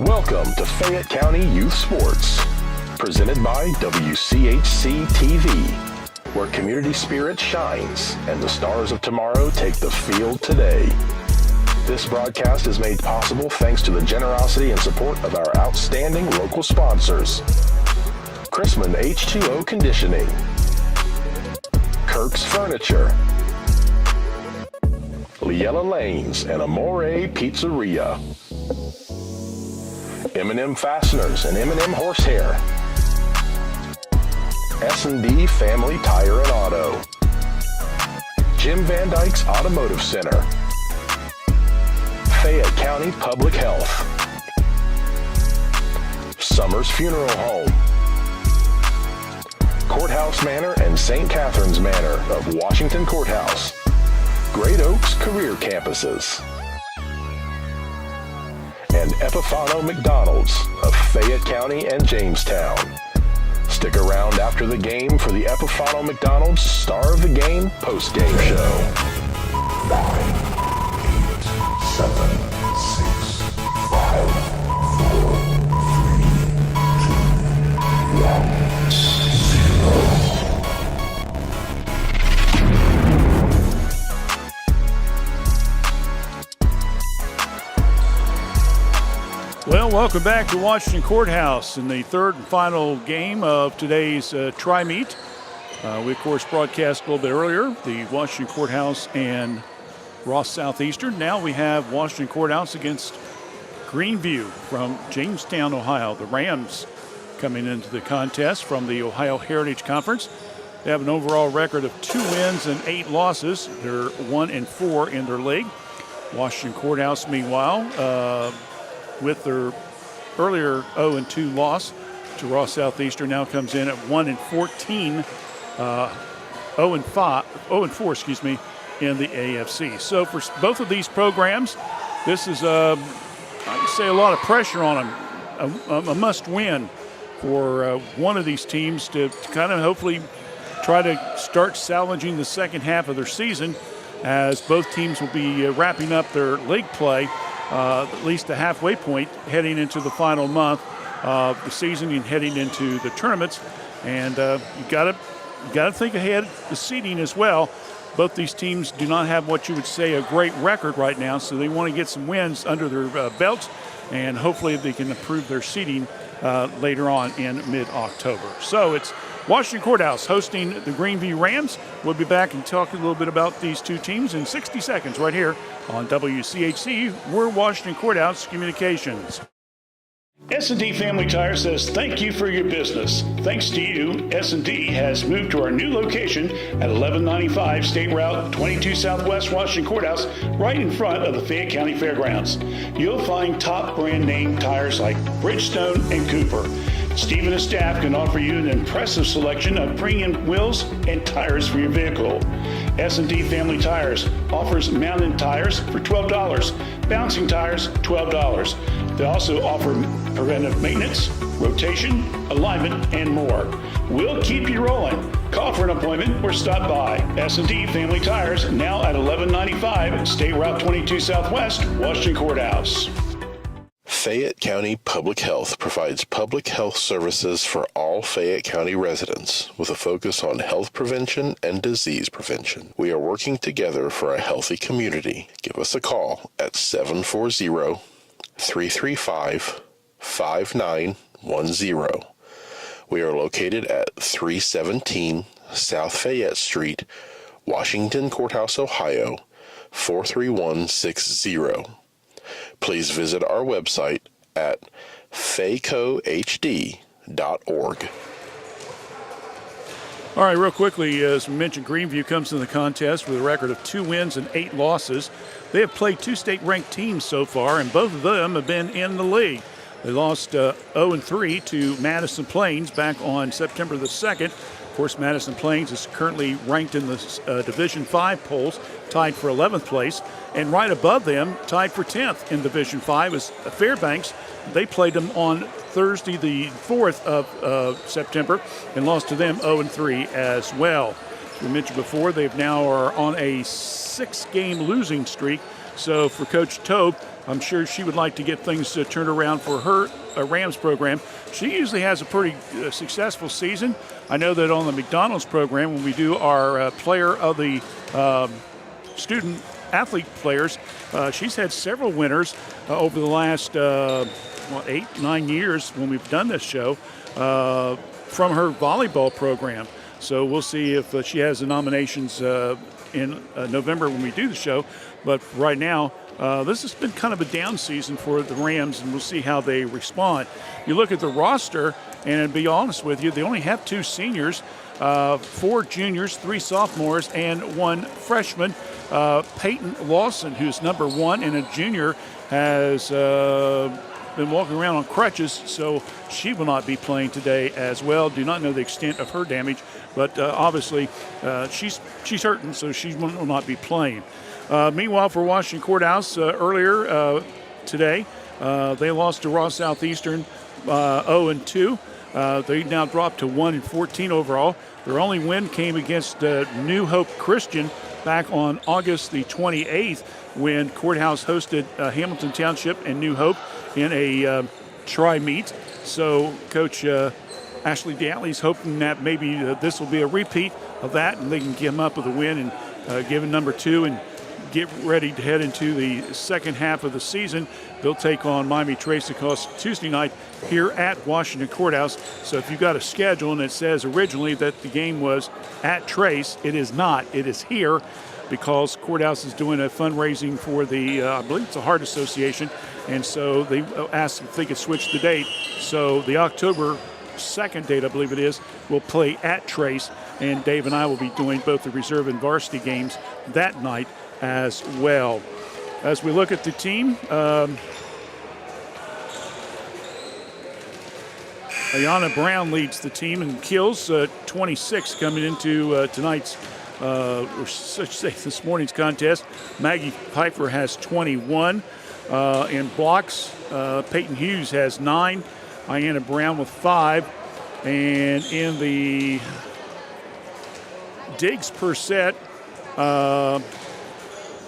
Welcome to Fayette County Youth Sports, presented by WCHC TV, where community spirit shines and the stars of tomorrow take the field today. This broadcast is made possible thanks to the generosity and support of our outstanding local sponsors. Chrisman H2O Conditioning, Kirk's Furniture, Liella Lanes and Amore Pizzeria, M&M Fasteners and M&M Horsehair, S&D Family Tire and Auto, Jim Van Dyke's Automotive Center, Fayette County Public Health, Summers Funeral Home, Courthouse Manor and St. Catherine's Manor of Washington Courthouse, Great Oaks Career Campuses, and Epifano McDonald's of Fayette County and Jamestown. Stick around after the game for the Epifano McDonald's Star of the Game post-game show. 9, 8, 7, 6, 5, 4, 3, 2, 1, 0. Well, welcome back to Washington Courthouse in the third and final game of today's tri-meet. We, of course, broadcast a little bit earlier, the Washington Courthouse and Ross Southeastern. Now we have Washington Courthouse against Greenview from Jamestown, Ohio. The Rams coming into the contest from the Ohio Heritage Conference. They have an overall record of 2 wins and 8 losses. They're 1-4 in their league. Washington Courthouse, meanwhile, with their earlier 0-2 loss to Ross Southeastern, now comes in at 1-14, 0-4, in the AFC. So for both of these programs, this is, I would say, a lot of pressure on them. A must-win for one of these teams to kind of hopefully try to start salvaging the second half of their season, as both teams will be wrapping up their league play. At least the halfway point heading into the final month of the season and heading into the tournaments. And you got to think ahead the seeding as well. Both these teams do not have what you would say a great record right now, so they want to get some wins under their belts, and hopefully they can improve their seeding later on in mid-October. So it's Washington Courthouse hosting the Greenview Rams. We'll be back and talk a little bit about these two teams in 60 seconds right here on WCHC. We're Washington Courthouse Communications. S&D Family Tire says thank you for your business. Thanks to you, S&D has moved to our new location at 1195 State Route 22 Southwest Washington Courthouse, right in front of the Fayette County Fairgrounds. You'll find top brand name tires like Bridgestone and Cooper. Steve and his staff can offer you an impressive selection of premium wheels and tires for your vehicle. S&D Family Tires offers mounted tires for $12, bouncing tires $12. They also offer preventive maintenance, rotation, alignment, and more. We'll keep you rolling. Call for an appointment or stop by. S&D Family Tires, now at 1195 State Route 22 Southwest, Washington Courthouse. Fayette County Public Health provides public health services for all Fayette County residents with a focus on health prevention and disease prevention. We are working together for a healthy community. Give us a call at 740-335-5910. We are located at 317 South Fayette Street, Washington Courthouse, Ohio, 43160. Please visit our website at faycohd.org. All right, real quickly, as we mentioned, Greenview comes into the contest with a record of 2 wins and 8 losses. They have played 2 state-ranked teams so far, and both of them have been in the league. They lost 0-3 to Madison Plains back on September the 2nd. Of course, Madison Plains is currently ranked in the Division 5 polls, tied for 11th place. And right above them, tied for 10th in Division 5, is Fairbanks. They played them on Thursday, the 4th of September, and lost to them 0-3 as well. As we mentioned before, they now are on a 6-game losing streak. So for Coach Tobe, I'm sure she would like to get things turned around for her Rams program. She usually has a pretty successful season. I know that on the McDonald's program, when we do our player of the student athlete players, she's had several winners over the last 8-9 years when we've done this show from her volleyball program. So we'll see if she has the nominations in November when we do the show. But right now, this has been kind of a down season for the Rams, and we'll see how they respond. You look at the roster, and to be honest with you, they only have 2 seniors, 4 juniors, 3 sophomores, and 1 freshman. Peyton Lawson, who's number 1 and a junior, has been walking around on crutches, so she will not be playing today as well. Do not know the extent of her damage, but obviously she's hurting, so she will not be playing. Meanwhile, for Washington Courthouse, earlier today, they lost to Ross Southeastern 0-2. They now dropped to 1-14 overall. Their only win came against New Hope Christian back on August the 28th when Courthouse hosted Hamilton Township and New Hope in a tri-meet. So Coach Ashley Datley's hoping that maybe this will be a repeat of that and they can come up with a win and give it number 2 and get ready to head into the second half of the season. They'll take on Miami Trace across Tuesday night here at Washington Courthouse. So if you've got a schedule and it says originally that the game was at Trace, it is not. It is here because Courthouse is doing a fundraising for the, I believe it's a Heart Association, and so they asked if they could switch the date. So the October 2nd date, I believe it is, will play at Trace, and Dave and I will be doing both the reserve and varsity games that night as well. As we look at the team, Ayana Brown leads the team in kills, 26 coming into tonight's, or such say this morning's contest. Maggie Piper has 21. In blocks, Peyton Hughes has 9. Ayana Brown with 5. And in the digs per set,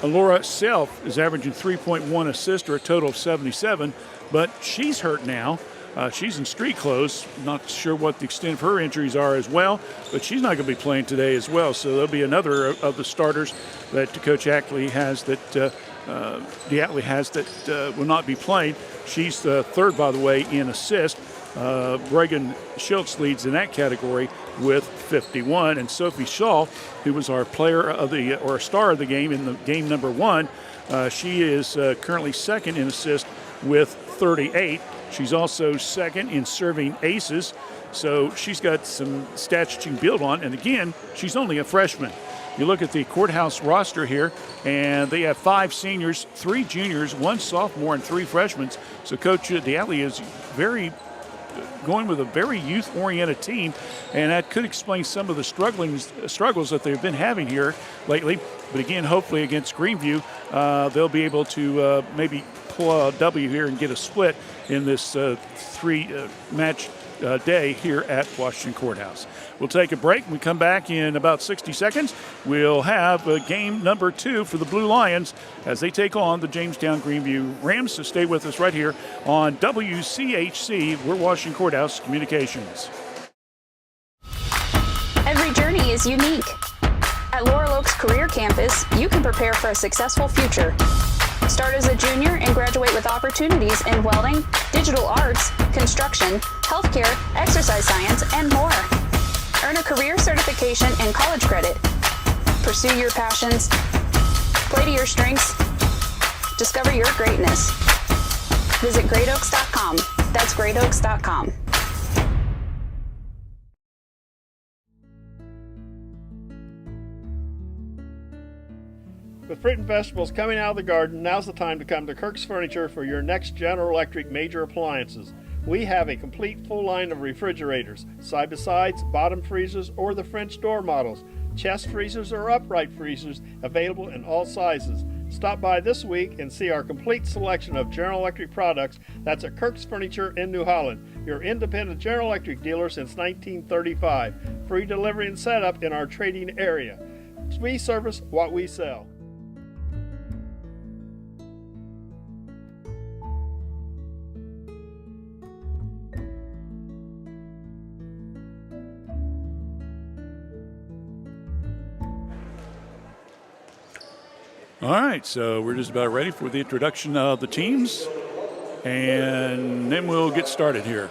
Laura Self is averaging 3.1 assists, or a total of 77, but she's hurt now. She's in street clothes. Not sure what the extent of her injuries are as well, but she's not going to be playing today as well. So there'll be another of the starters that Coach Ackley has that will not be playing. She's the third, by the way, in assist. Reagan Schultz leads in that category with 51, and Sophie Shaw, who was our player of the or star of the game in the game number 1, she is currently second in assist with 38. She's also second in serving aces, so she's got some stats she can build on. And again, she's only a freshman. You look at the Courthouse roster here, and they have 5 seniors, 3 juniors, 1 sophomore, and 3 freshmen. So Coach Datley is going with a very youth-oriented team, and that could explain some of the struggles that they've been having here lately. But again, hopefully against Greenview, they'll be able to maybe pull a W here and get a split in this 3-match day here at Washington Courthouse. We'll take a break. When we come back in about 60 seconds, we'll have game number 2 for the Blue Lions as they take on the Jamestown Greenview Rams. So stay with us right here on WCHC. We're Washington Courthouse Communications. Every journey is unique. At Laurel Oaks Career Campus, you can prepare for a successful future. Start as a junior and graduate with opportunities in welding, digital arts, construction, healthcare, exercise science, and more. Earn a career certification and college credit. Pursue your passions. Play to your strengths. Discover your greatness. Visit greatoaks.com. That's greatoaks.com. With fruit and vegetables coming out of the garden, now's the time to come to Kirk's Furniture for your next General Electric major appliances. We have a complete full line of refrigerators, side-by-sides, bottom freezers, or the French door models, chest freezers or upright freezers available in all sizes. Stop by this week and see our complete selection of General Electric products. That's at Kirk's Furniture in New Holland, your independent General Electric dealer since 1935. Free delivery and setup in our trading area. We service what we sell. All right, so we're just about ready for the introduction of the teams, and then we'll get started here.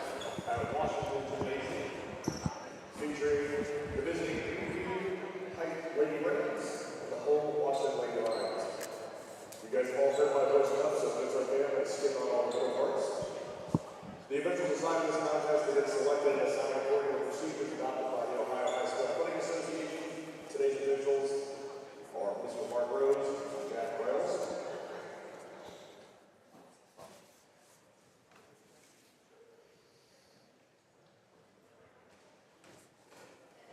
The eventual design of this contest has been selected and assigned according to the procedures adopted by the Ohio High School Athletic Association. Today's officials are Mr. Mark Rose and Jack Reynolds.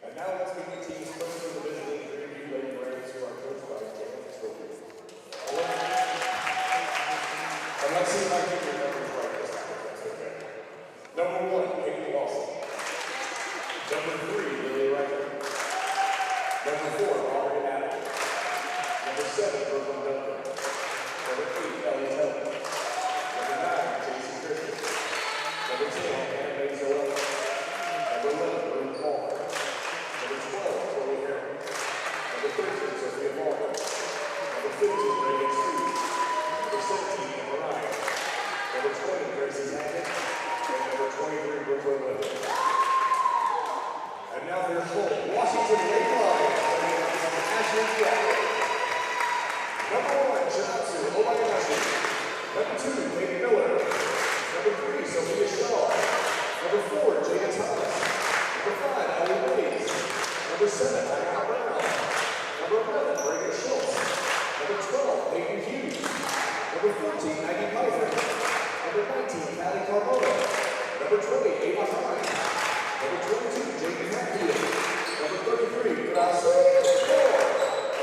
And now let's meet the teams first in the division in the Greenview Lady Braves, who are coached by Jacob Stokely. And let's see if I can get your numbers right this time, if that's okay. Number 1, Katie Lawson. Number 3, Lily Riker. Number 4, Aubrey Adams. Number 7, Brooklyn Duncan. Number 8, Ellie Taylor. Number 9, Jason Christian. Number 10, Anna Mae Zoella. Number 11, Ruth Palmer. Number 12, Chloe Harris. Number 13, Sophia Walker. Number 15, Reagan Steve. Number 17, Emma Ryan. Number 20, Gracie Hackett. And number 23, Brooklyn Lily. And now their full Washington Lake Lions playing on the national flag. Number 1, Shinatsu Obayashi. Number 2, Katie Miller. Number 3, Sophia Shaw. Number 4, Jada Thomas. Number 5, Ellie Williams. Number 7, Diana Brown. Number 11, Reagan Schultz. Number 12, Peyton Hughes. Number 14, Maggie Pfeiffer. Number 19, Patty Carmona. Number 20, Ava Hines. Number 22, Jaden Hatfield. Number 33, Grasso Moore.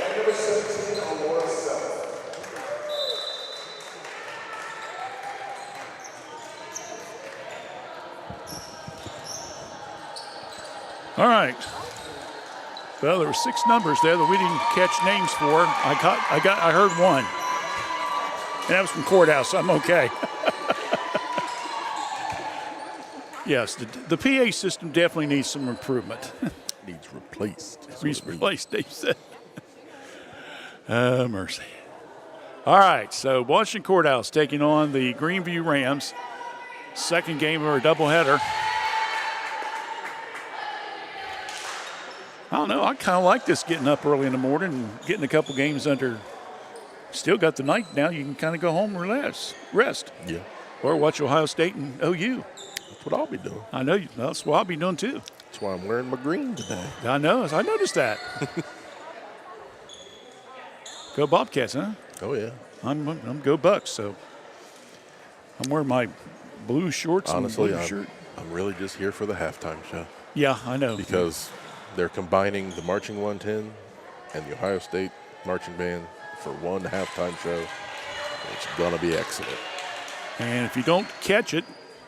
And number 17, Alora Self. All right. Well, there were 6 numbers there that we didn't catch names for. I heard one. And that was from Courthouse, so I'm okay. Yes, the PA system definitely needs some improvement. Needs replaced. Needs replaced, Dave said. Mercy. All right, so Washington Courthouse taking on the Greenview Rams. Second game of our doubleheader. I don't know, I kind of like this getting up early in the morning and getting a couple games under. Still got the night now. You can kind of go home and rest. Yeah. Or watch Ohio State and OU. That's what I'll be doing. I know. That's what I'll be doing, too. That's why I'm wearing my green today. I know. I noticed that. Go Bobcats, huh? Oh, yeah. I'm go Bucks, so I'm wearing my blue shorts Honestly, and blue shirt. I'm really just here for the halftime show. Yeah, I know. Because they're combining the Marching 110 and the Ohio State Marching Band for one halftime show. It's going to be excellent. And if you don't catch it,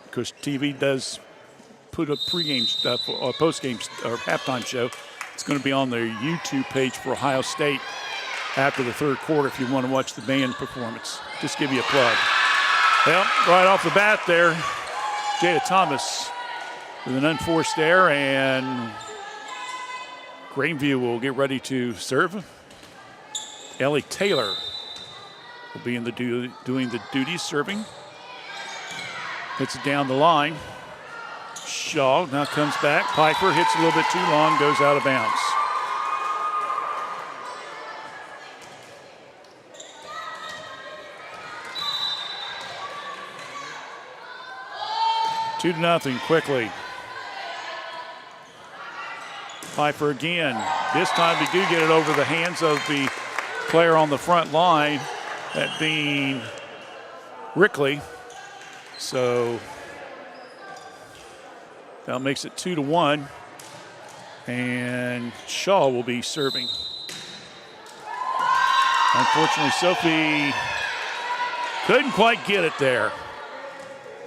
because TV does put up pregame stuff or postgame or halftime show, it's going to be on their YouTube page for Ohio State after the third quarter if you want to watch the band performance. Just give you a plug. Well, right off the bat there, Jada Thomas with an unforced error, and Greenview will get ready to serve. Ellie Taylor will be in the doing the duties serving. Hits it down the line. Shaw now comes back. Piper hits a little bit too long, goes out of bounds. Two to nothing quickly. Piper again. This time we do get it over the hands of the player on the front line, that being Rickley. So that makes it 2-1. And Shaw will be serving. Unfortunately, Sophie couldn't quite get it there.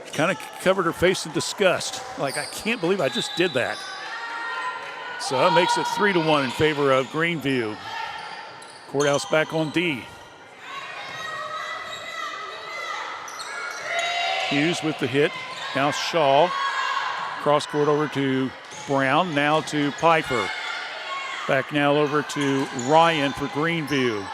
She kind of covered her face in disgust. Like, I can't believe I just did that. So that makes it 3-1 in favor of Greenview. Courthouse back on D. Hughes with the hit. Now Shaw. Cross court over to Brown. Now to Piper. Back now over to Ryan for Greenview.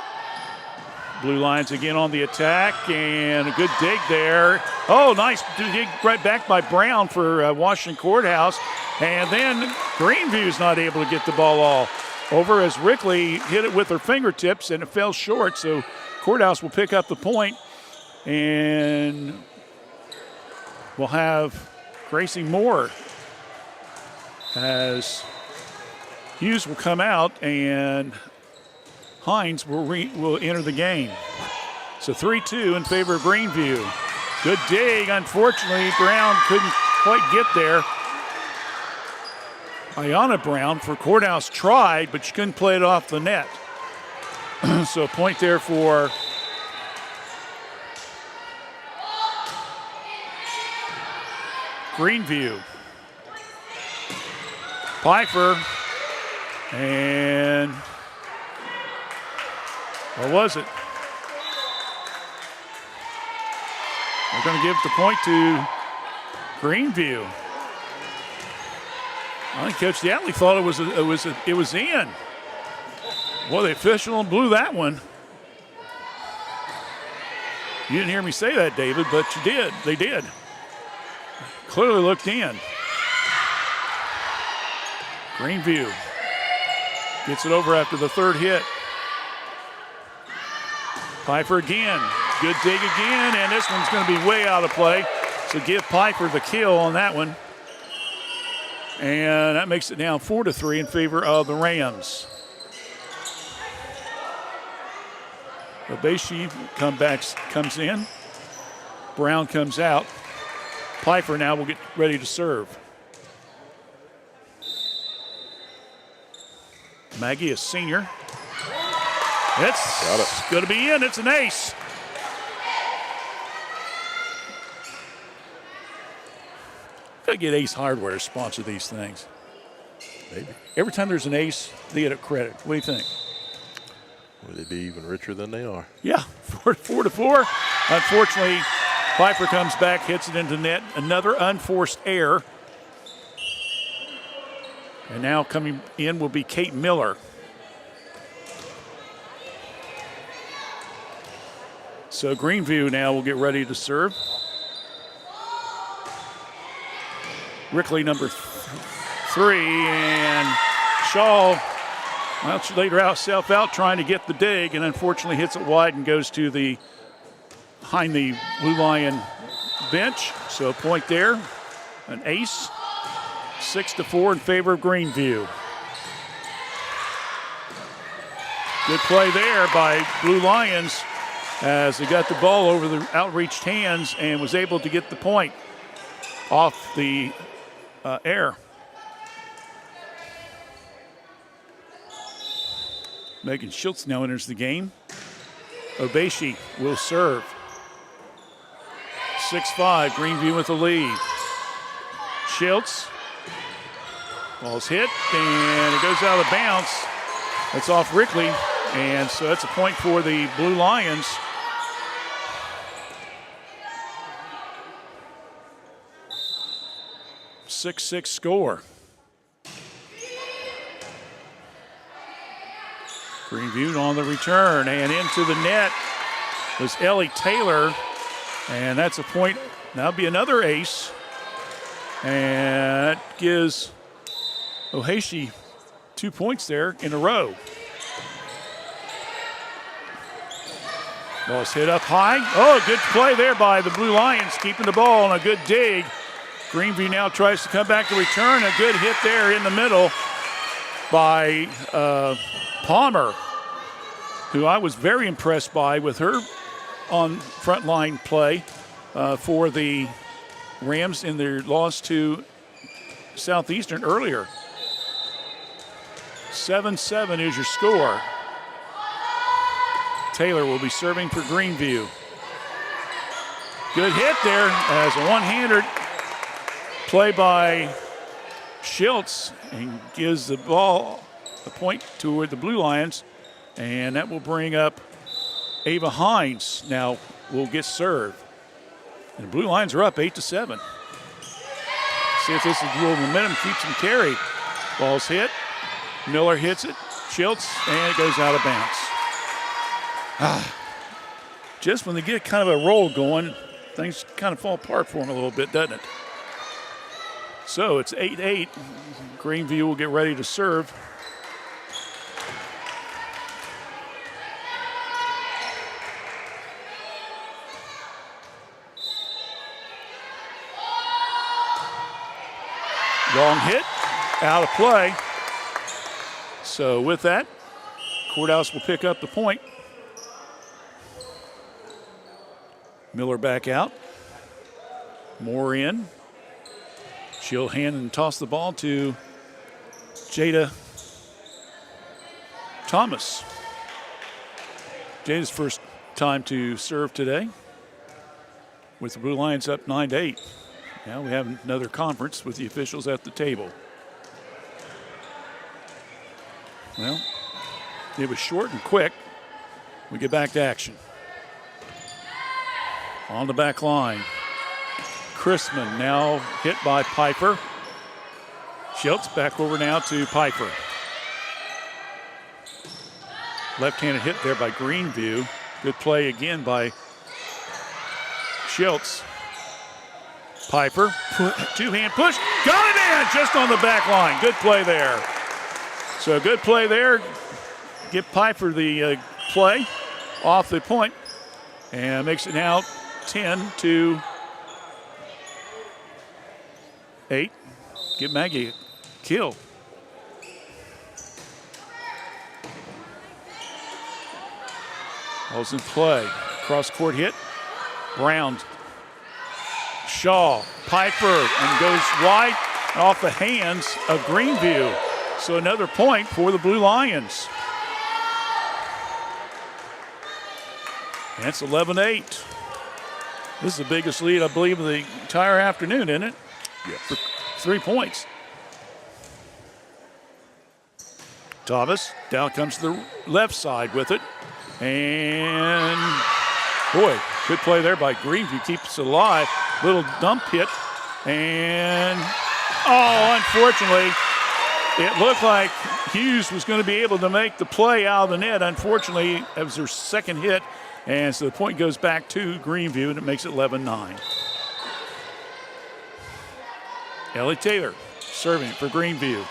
Blue Lions again on the attack, and a good dig there. Oh, nice dig right back by Brown for Washington Courthouse. And then Greenview's not able to get the ball all over as Rickley hit it with her fingertips, and it fell short. So Courthouse will pick up the point, and we'll have Gracie Moore as Hughes will come out, and Hines will enter the game. So 3-2 in favor of Greenview. Good dig. Unfortunately, Brown couldn't quite get there. Ayana Brown for Courthouse tried, but she couldn't play it off the net. So a point there for Greenview. Pfeiffer, and what was it? We're going to give the point to Greenview. I think Coach Diatley thought it was in. Well, the official blew that one. You didn't hear me say that, David, but you did. They did. Clearly looked in. Greenview gets it over after the third hit. Pfeiffer again. Good dig again, and this one's going to be way out of play. So give Pfeiffer the kill on that one. And that makes it now 4-3 in favor of the Rams. Obeshi comes in. Brown comes out. Pfeiffer now will get ready to serve. Maggie, a senior. It's going to be in. It's an ace. Gotta get Ace Hardware to sponsor these things. Maybe. Every time there's an ace, they get a credit. What do you think? Would they be even richer than they are? Yeah, 4-4. Unfortunately, Pfeiffer comes back, hits it into net. Another unforced error. And now coming in will be Kate Miller. So Greenview now will get ready to serve. Rickley, number 3, and Shaw, well, she laid herself out trying to get the dig, and unfortunately hits it wide and goes to the behind the Blue Lion bench. So a point there, an ace. 6-4 in favor of Greenview. Good play there by Blue Lions as they got the ball over the outreached hands and was able to get the point off the air. Megan Schultz now enters the game. Obeshi will serve. 6-5, Greenview with the lead. Schultz. Ball's hit, and it goes out of bounds. That's off Rickley, and so that's a point for the Blue Lions. Six score. Greenview on the return, and into the net was Ellie Taylor, and that's a point. That'll be another ace, and that gives Ohashi 2 points there in a row. Ball's hit up high. Oh, good play there by the Blue Lions, keeping the ball and a good dig. Greenview now tries to come back to return. A good hit there in the middle by Palmer, who I was very impressed by with her on front line play for the Rams in their loss to Southeastern earlier. 7-7 is your score. Taylor will be serving for Greenview. Good hit there as a one-hander play by Schultz and gives the ball a point toward the Blue Lions, and that will bring up Ava Hines now will get served. And the Blue Lions are up 8-7. See if this is a little momentum keeps them carried. Ball's hit. Miller hits it. Schultz, and it goes out of bounds. just when they get kind of a roll going, things kind of fall apart for them a little bit, doesn't it? So it's 8-8. Greenview will get ready to serve. Long hit, out of play. So with that, Courthouse will pick up the point. Miller back out. Moore in. She'll hand and toss the ball to Jada Thomas. Jada's first time to serve today, with the Blue Lions up 9-8. Now we have another conference with the officials at the table. Well, it was short and quick. We get back to action. On the back line. Chrisman now hit by Piper. Schultz back over now to Piper. Left-handed hit there by Greenview. Good play again by Schultz. Piper, two-hand push, got it in just on the back line. Good play there. So good play there. Give Piper the play off the point and makes it now 10-8. Give Maggie a kill. Ball's in play. Cross-court hit. Brown. Shaw, Piper, and goes wide off the hands of Greenview. So another point for the Blue Lions. And it's 11-8. This is the biggest lead, I believe, of the entire afternoon, isn't it? Yes. For 3 points. Thomas, down comes to the left side with it. And, boy, good play there by Greenview. Keeps it alive. Little dump hit. And, unfortunately, it looked like Hughes was going to be able to make the play out of the net. Unfortunately, that was their second hit. And so the point goes back to Greenview, and it makes it 11-9. Ellie Taylor serving for Greenview.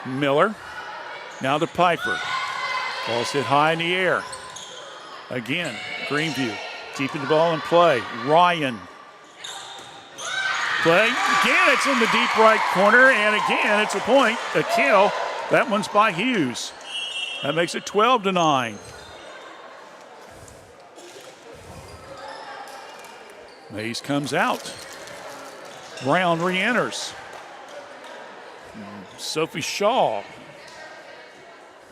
Miller. Now to Piper. Ball's hit high in the air. Again, Greenview keeping the ball in play. Ryan. Play. Again, it's in the deep right corner. And again, it's a point, a kill. That one's by Hughes. That makes it 12-9. Mays comes out. Brown re-enters. Sophie Shaw,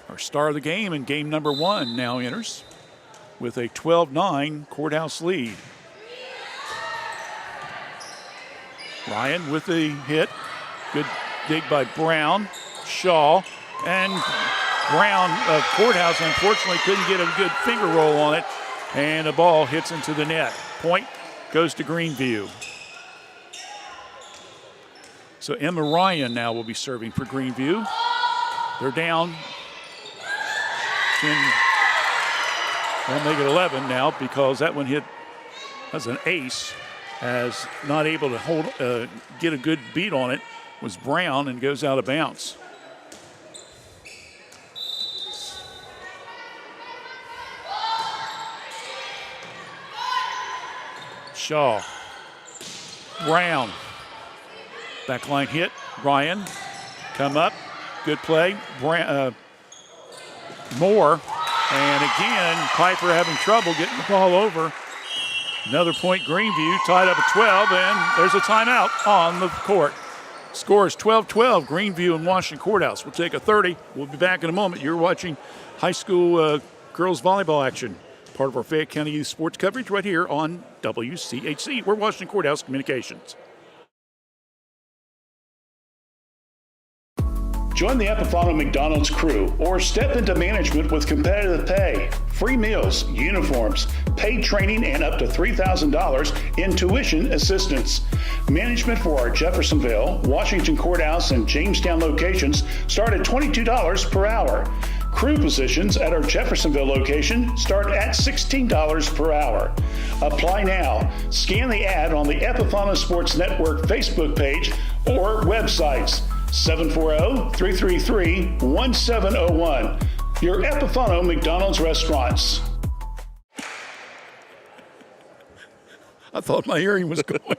our star of the game in game number 1, now enters with a 12-9 Courthouse lead. Ryan with the hit. Good dig by Brown. Shaw. And Brown of Courthouse unfortunately couldn't get a good finger roll on it. And the ball hits into the net. Point goes to Greenview. So Emma Ryan now will be serving for Greenview. They're down 10. They'll make it 11 now because that one hit as an ace, as not able to hold, get a good beat on it was Brown, and goes out of bounds. Shaw. Brown. Backline hit. Ryan. Come up. Good play. Moore. And again, Piper having trouble getting the ball over. Another point, Greenview tied up at 12, and there's a timeout on the court. Score is 12-12, Greenview and Washington Courthouse. We'll take a 30. We'll be back in a moment. You're watching high school girls volleyball action, part of our Fayette County Youth Sports coverage right here on WCHC. We're Washington Courthouse Communications. Join the Epifano McDonald's crew or step into management with competitive pay, free meals, uniforms, paid training, and up to $3,000 in tuition assistance. Management for our Jeffersonville, Washington Courthouse, and Jamestown locations start at $22 per hour. Crew positions at our Jeffersonville location start at $16 per hour. Apply now. Scan the ad on the Epifano Sports Network Facebook page or websites. 740-333-1701. Your Epifano McDonald's restaurants. I thought my hearing was going.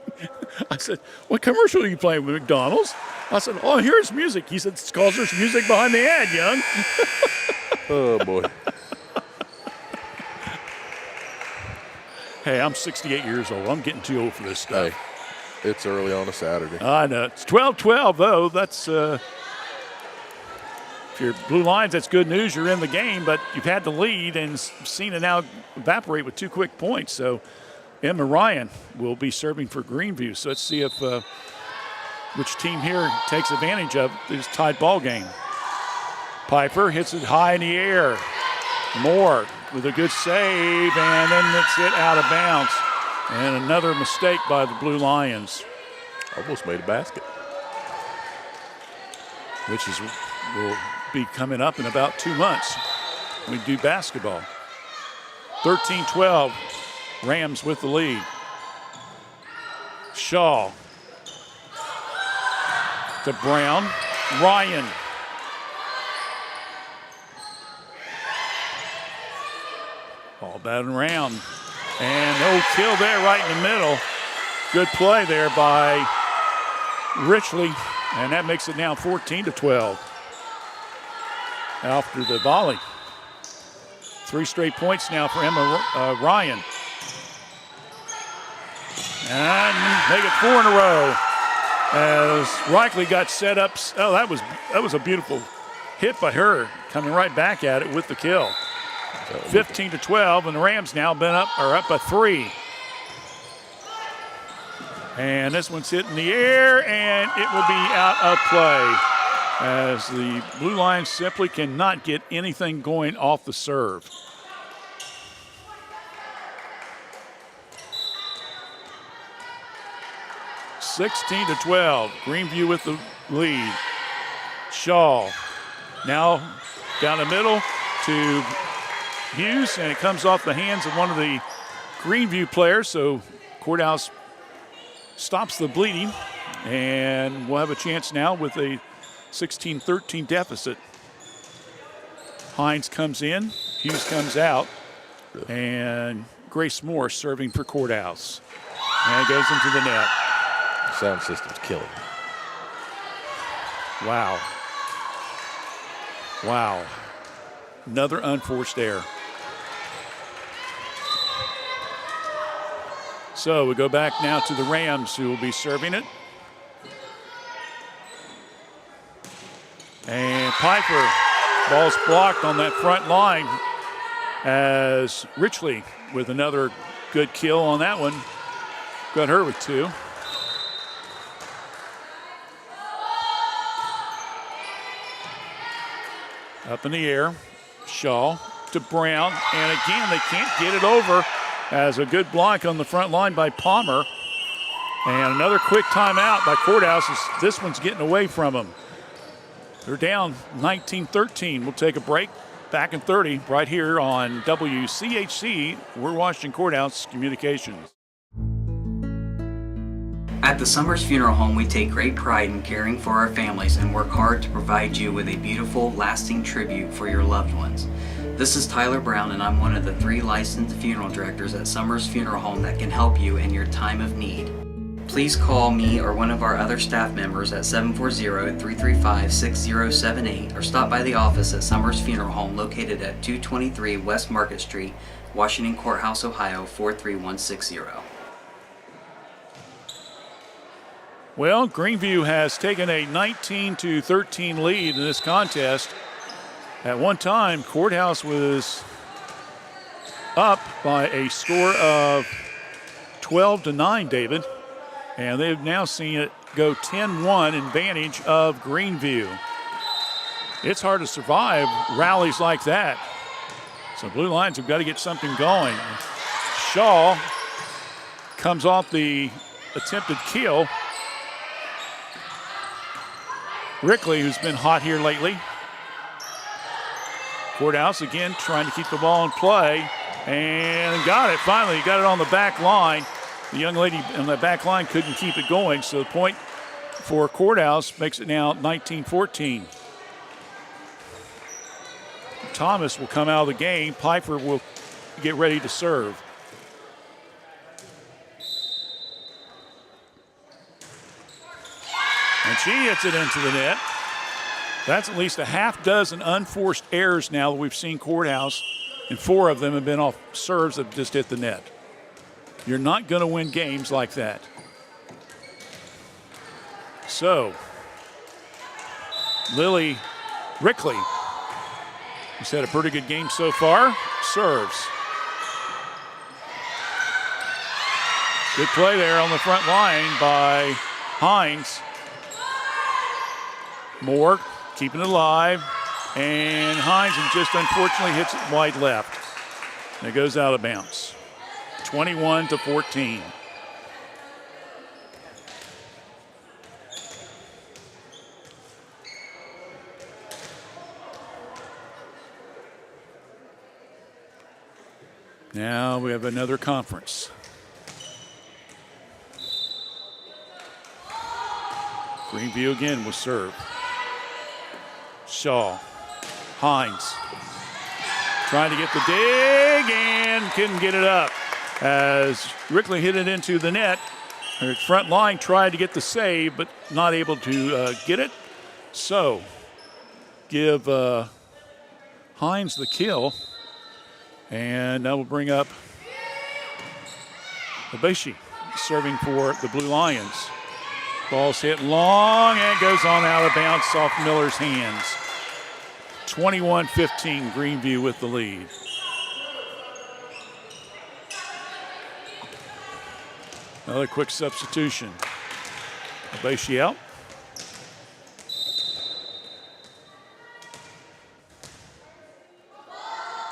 I said, what commercial are you playing with McDonald's? I said, oh, here's music. He said, it's because there's music behind the ad, young. Oh, boy. Hey, I'm 68 years old. I'm getting too old for this stuff. Hey, it's early on a Saturday. I know. It's 12-12, though. That's if you're Blue Lions, that's good news. You're in the game, but you've had the lead and seen it now evaporate with 2 quick points. So Emma Ryan will be serving for Greenview. So let's see if which team here takes advantage of this tied ball game. Piper hits it high in the air. Moore with a good save, and then it's hit out of bounds. And another mistake by the Blue Lions. Almost made a basket. Which will be coming up in about 2 months. We do basketball. 13-12, Rams with the lead. Shaw to Brown. Ryan. Ball batting around. And no kill there right in the middle. Good play there by Richley. And that makes it now 14-12. After the volley. 3 straight points now for Emma Ryan. And make it 4 in a row. As Reichley got set up. Oh, that was a beautiful hit by her. Coming right back at it with the kill. 15-12, and the Rams now are up by 3. And this one's hit in the air, and it will be out of play as the Blue Lions simply cannot get anything going off the serve. (16-12), Greenview with the lead. Shaw now down the middle to Hughes, and it comes off the hands of one of the Greenview players, so Courthouse stops the bleeding, and we'll have a chance now with a 16-13 deficit. Hines comes in, Hughes comes out, and Grace Moore serving for Courthouse. And it goes into the net. Sound system's killing. Wow. Wow. Another unforced error. So we go back now to the Rams, who will be serving it. And Piper, ball's blocked on that front line as Richley with another good kill on that one. Got her with 2. Up in the air, Shaw to Brown, and again they can't get it over as a good block on the front line by Palmer. And another quick timeout by Courthouse as this one's getting away from them. They're down 19-13. We'll take a break. Back in 30 right here on WCHC. We're Washington Courthouse Communications. At the Summers Funeral Home, we take great pride in caring for our families and work hard to provide you with a beautiful, lasting tribute for your loved ones. This is Tyler Brown, and I'm one of the 3 licensed funeral directors at Summers Funeral Home that can help you in your time of need. Please call me or one of our other staff members at 740-335-6078 or stop by the office at Summers Funeral Home located at 223 West Market Street, Washington Courthouse, Ohio 43160. Well, Greenview has taken a 19-13 lead in this contest. At one time, Courthouse was up by a score of 12-9, David. And they've now seen it go 10-1 in advantage of Greenview. It's hard to survive rallies like that. So Blue Lions have got to get something going. Shaw comes off the attempted kill. Rickley, who's been hot here lately. Courthouse again trying to keep the ball in play and got it. Finally, got it on the back line. The young lady on the back line couldn't keep it going, so the point for Courthouse makes it now 19-14. Thomas will come out of the game. Piper will get ready to serve. And she hits it into the net. That's at least a half dozen unforced errors now that we've seen Courthouse, and 4 of them have been off serves that just hit the net. You're not going to win games like that. So, Lily Rickley has had a pretty good game so far. Serves. Good play there on the front line by Hines. Moore keeping it alive. And Hines just unfortunately hits it wide left. And it goes out of bounds. 21-14. Now we have another conference. Greenview again will serve. Shaw. Hines. Trying to get the dig and couldn't get it up. As Rickley hit it into the net. Her front line tried to get the save, but not able to get it. So, give Hines the kill. And that will bring up Abeshi serving for the Blue Lions. Ball's hit long and goes on out of bounds off Miller's hands. 21-15, Greenview with the lead. Another quick substitution. Abeshi out.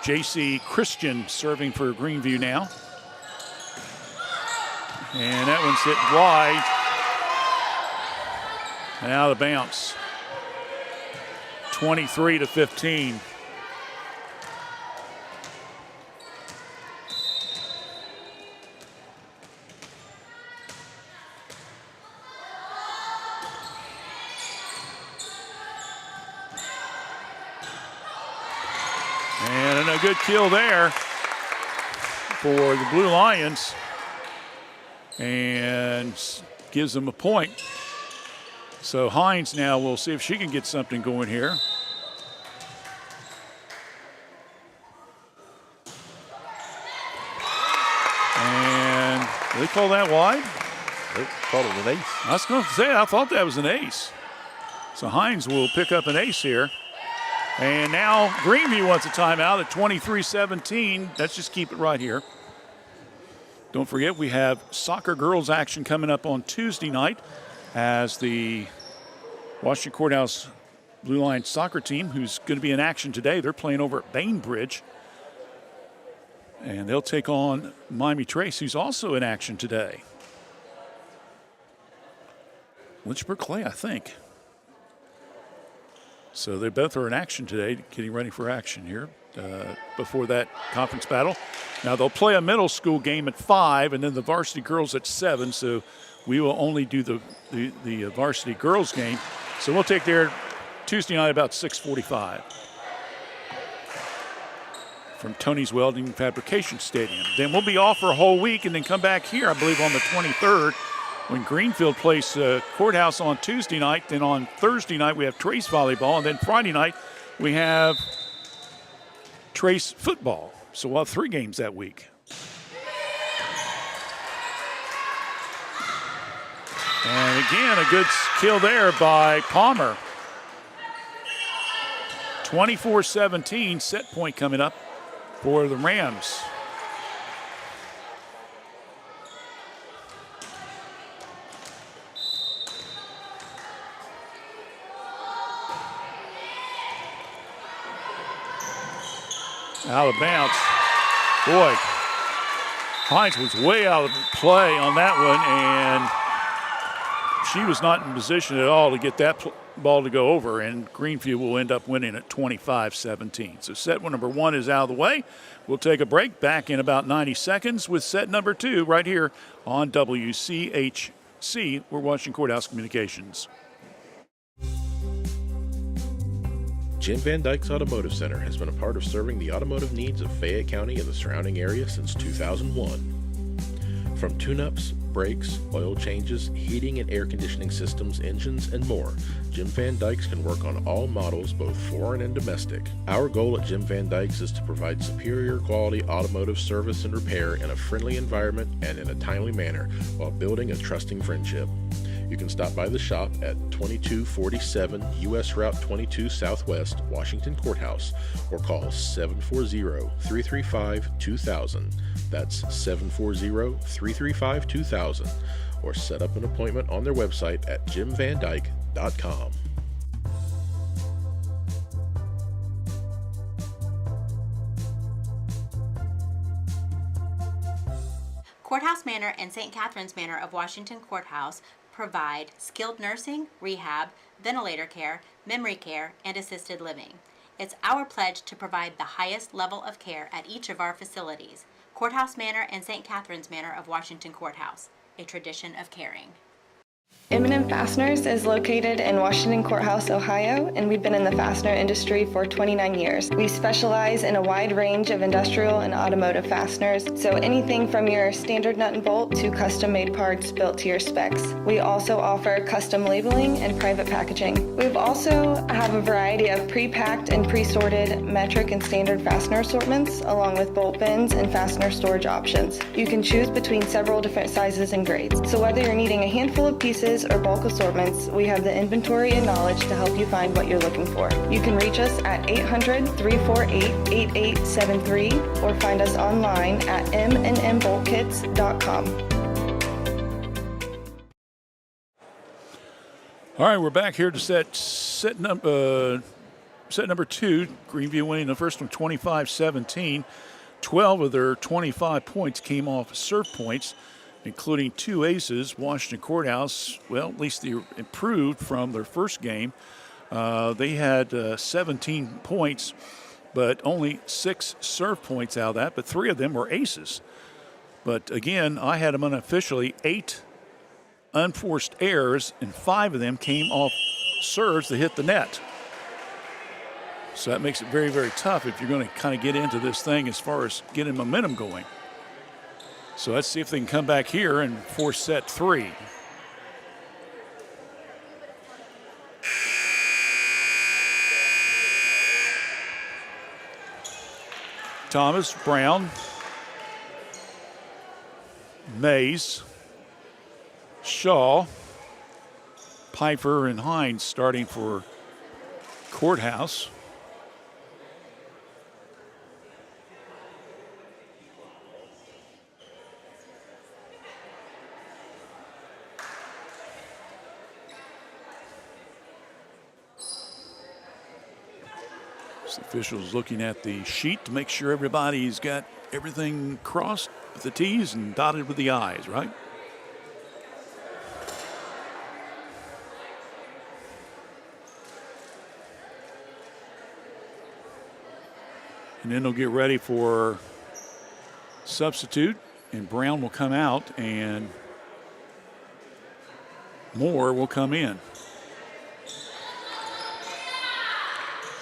J.C. Christian serving for Greenview now. And that one's hit wide and out of bounds. 23-15. And a good kill there for the Blue Lions. And gives them a point. So Hines now, we'll see if she can get something going here. And did they call that wide? They called it an ace. I was going to say, I thought that was an ace. So Hines will pick up an ace here. And now Greenview wants a timeout at 23-17. Let's just keep it right here. Don't forget, we have soccer girls action coming up on Tuesday night as the Washington Courthouse Blue Lions soccer team, who's going to be in action today, they're playing over at Bainbridge. And they'll take on Miami Trace, who's also in action today. Lynchburg Clay, I think. So they both are in action today, getting ready for action here before that conference battle. Now they'll play a middle school game at 5 and then the varsity girls at 7. So we will only do the varsity girls game. So we'll take there Tuesday night about 6:45 from Tony's Welding Fabrication Stadium. Then we'll be off for a whole week and then come back here, I believe, on the 23rd when Greenfield plays Courthouse on Tuesday night. Then on Thursday night we have Trace volleyball, and then Friday night we have Trace football. So we'll have 3 games that week. And again, a good kill there by Palmer. 24-17, set point coming up for the Rams. Out of bounds. Boy, Hines was way out of play on that one, and she was not in position at all to get that ball to go over, and Greenview will end up winning at 25-17. So set number 1 is out of the way. We'll take a break. Back in about 90 seconds with set number 2 right here on WCHC. We're watching Courthouse Communications. Jim Van Dyke's Automotive Center has been a part of serving the automotive needs of Fayette County and the surrounding area since 2001. From tune-ups, brakes, oil changes, heating and air conditioning systems, engines, and more, Jim Van Dyke's can work on all models, both foreign and domestic. Our goal at Jim Van Dyke's is to provide superior quality automotive service and repair in a friendly environment and in a timely manner while building a trusting friendship. You can stop by the shop at 2247 U.S. Route 22 Southwest, Washington Courthouse, or call 740-335-2000. That's 740-335-2000, or set up an appointment on their website at jimvandyke.com. Courthouse Manor and St. Catherine's Manor of Washington Courthouse provide skilled nursing, rehab, ventilator care, memory care, and assisted living. It's our pledge to provide the highest level of care at each of our facilities. Courthouse Manor and St. Catherine's Manor of Washington Courthouse, a tradition of caring. M&M Fasteners is located in Washington Courthouse, Ohio, and we've been in the fastener industry for 29 years. We specialize in a wide range of industrial and automotive fasteners, so anything from your standard nut and bolt to custom-made parts built to your specs. We also offer custom labeling and private packaging. We also have a variety of pre-packed and pre-sorted metric and standard fastener assortments, along with bolt bins and fastener storage options. You can choose between several different sizes and grades. So whether you're needing a handful of pieces or bulk assortments, we have the inventory and knowledge to help you find what you're looking for. You can reach us at 800-348-8873 or find us online at mnmboltkits.com. All right, we're back here to set number 2. Greenview winning the first one 25-17. 12 of their 25 points came off serve points, including 2 aces. Washington Courthouse, well, at least they improved from their first game. They had 17 points, but only 6 serve points out of that, but 3 of them were aces. But again, I had them unofficially 8 unforced errors, and 5 of them came off serves that hit the net. So that makes it very, very tough if you're going to kind of get into this thing as far as getting momentum going. So let's see if they can come back here and force set 3. Thomas, Brown, Mays, Shaw, Pfeiffer, and Hines starting for Courthouse. The officials looking at the sheet to make sure everybody's got everything crossed with the T's and dotted with the I's, right? And then they'll get ready for substitute, and Brown will come out and Moore will come in.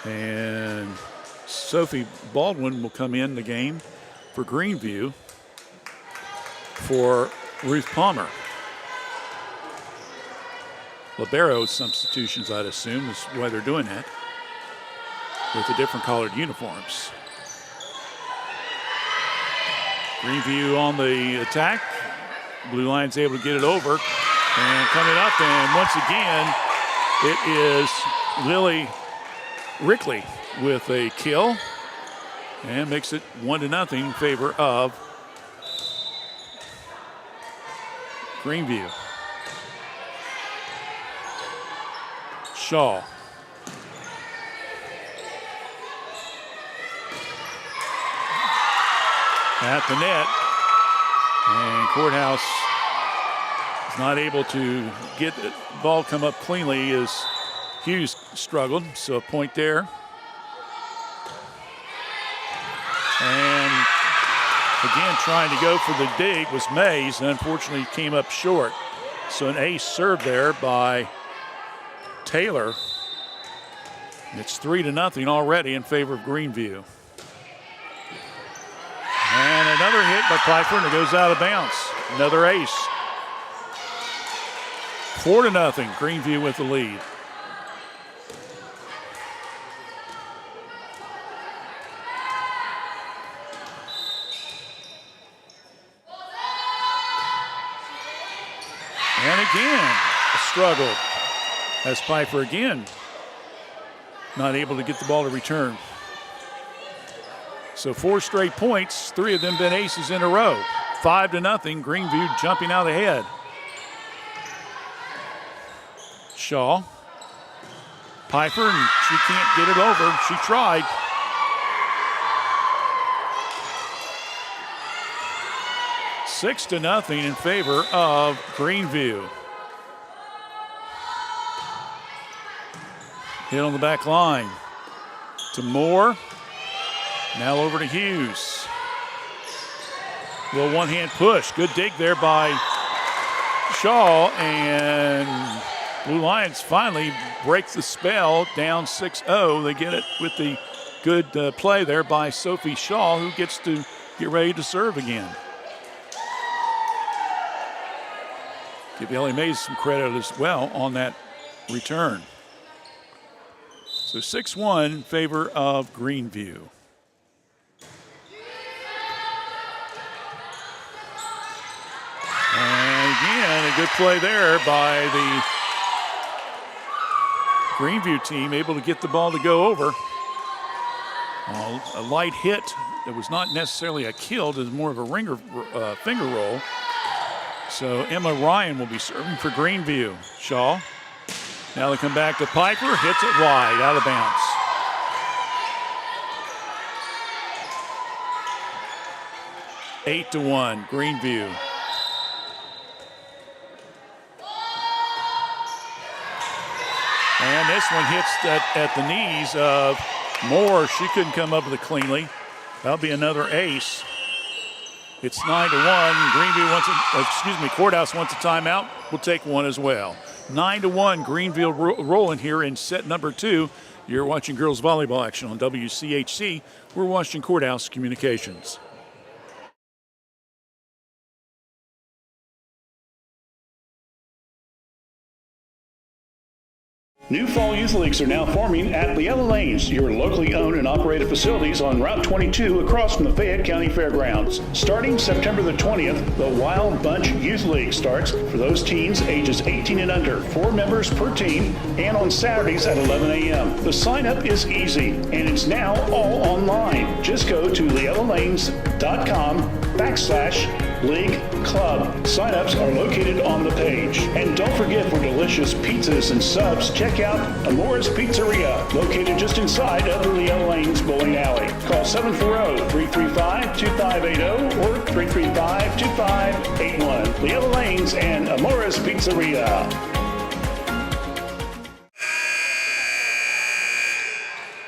And Sophie Baldwin will come in the game for Greenview for Ruth Palmer. Libero substitutions, I'd assume, is why they're doing that, with the different colored uniforms. Greenview on the attack. Blue Lions able to get it over. And coming up, and once again, it is Lily Rickley with a kill, and makes it 1-0 in favor of Greenview. Shaw. At the net, and Courthouse is not able to get the ball come up cleanly as Hughes struggled, so a point there. And again, trying to go for the dig was Mays, and unfortunately came up short. So an ace served there by Taylor. It's 3-0 already in favor of Greenview. And another hit by Piper, and it goes out of bounds. Another ace. 4-0, Greenview with the lead. And again, a struggle as Piper again not able to get the ball to return. So 4 straight points, 3 of them been aces in a row. 5-0, Greenview jumping out ahead. Shaw, Piper, and she can't get it over. She tried. Six to nothing in favor of Greenview. Hit on the back line to Moore. Now over to Hughes. Little one-hand push. Good dig there by Shaw, and Blue Lions finally break the spell, down 6-0. They get it with the good play there by Sophie Shaw, who gets to get ready to serve again. Give Ellie Mays some credit as well on that return. So 6-1 in favor of Greenview. And again, a good play there by the Greenview team, able to get the ball to go over. A light hit that was not necessarily a kill, it was more of a finger roll. So Emma Ryan will be serving for Greenview. Shaw. Now they come back to Piper, hits it wide, out of bounds. Eight to 1, Greenview. And this one hits at the knees of Moore. She couldn't come up with it cleanly. That'll be another ace. It's 9 to 1. Greenview wants Courthouse wants a timeout. We'll take one as well. 9 to 1. Greenville rolling here in set number 2. You're watching girls volleyball action on WCHC. We're watching Courthouse Communications. New fall youth leagues are now forming at Leella Lanes, your locally owned and operated facilities on Route 22 across from the Fayette County Fairgrounds. Starting September the 20th, the Wild Bunch Youth League starts for those teens ages 18 and under, 4 members per team, and on Saturdays at 11 a.m. The sign up is easy, and it's now all online. Just go to leellalanes.com/League Club. Signups are located on the page. And don't forget, for delicious pizzas and subs, check out Amora's Pizzeria, located just inside of the Leella Lanes bowling alley. Call 740-335-2580 or 335-2581. Leella Lanes and Amora's Pizzeria.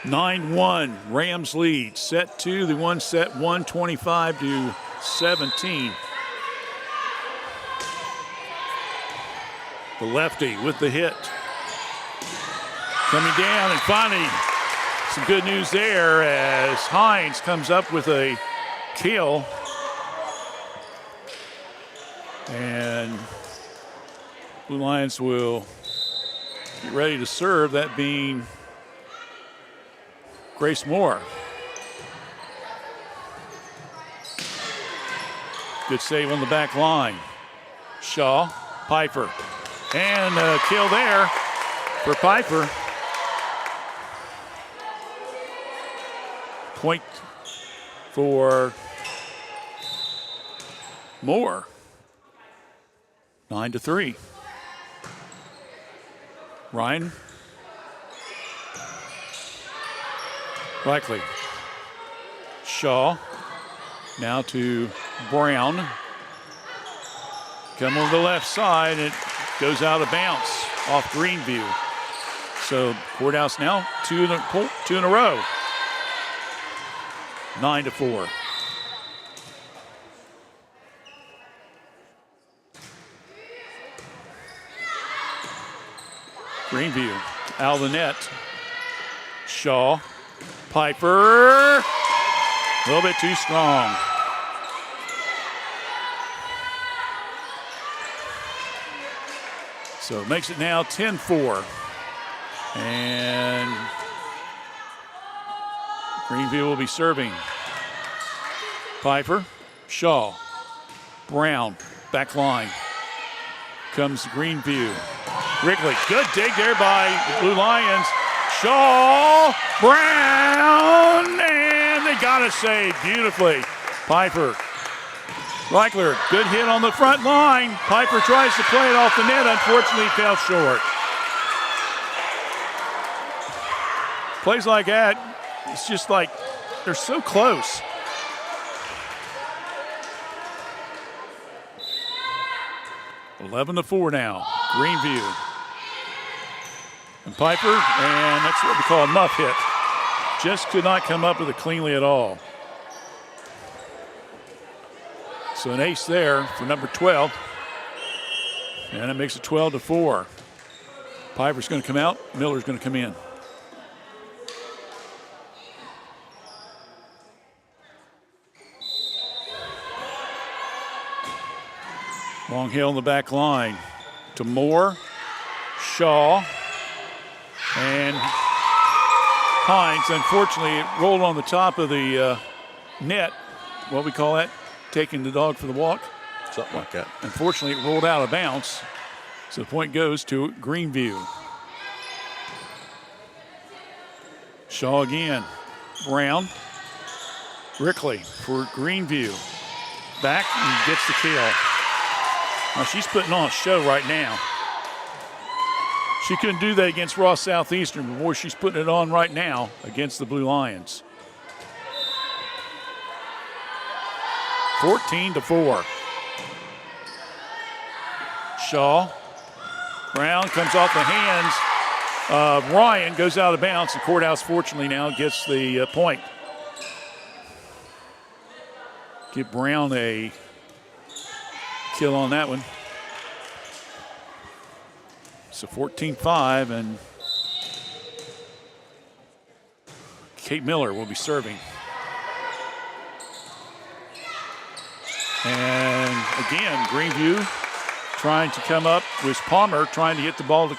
(9-1) Rams lead. Set 2, the one set 125 to 17. The lefty with the hit. Coming down, and finally some good news there as Hines comes up with a kill. And Blue Lions will get ready to serve, that being Grace Moore. Good save on the back line. Shaw, Piper. And a kill there for Piper. Point for Moore. 9-3. Ryan. Likely. Shaw. Now to Brown. Come on the left side. It goes out of bounds off Greenview. So Courthouse now two in a row. 9-4. Greenview out of the net. Shaw, Piper, a little bit too strong. So it makes it now 10-4. And Greenview will be serving. Piper, Shaw, Brown, back line. Comes Greenview. Wrigley, good dig there by the Blue Lions. Shaw, Brown, and they got it saved beautifully. Piper, Reichler, good hit on the front line. Piper tries to play it off the net, unfortunately fell short. Plays like that, it's just like they're so close. (11-4) now, Greenview. And Piper, and that's what we call a muff hit. Just could not come up with it cleanly at all. So an ace there for number 12. And it makes it 12-4. Piper's going to come out, Miller's going to come in. Long hill in the back line to Moore, Shaw, and Hines. Unfortunately, it rolled on the top of the net. What we call that? Taking the dog for the walk? Something like that. Unfortunately, it rolled out of bounds. So the point goes to Greenview. Shaw again. Brown. Rickley for Greenview. Back and gets the kill. Now she's putting on a show right now. She couldn't do that against Ross Southeastern, but boy, she's putting it on right now against the Blue Lions. 14-4. Shaw. Brown comes off the hands of Ryan, goes out of bounds. The Courthouse, fortunately, now gets the point. Give Brown a kill on that one. So 14-5, and Kate Miller will be serving. And again, Greenview trying to come up with Palmer, trying to get the ball to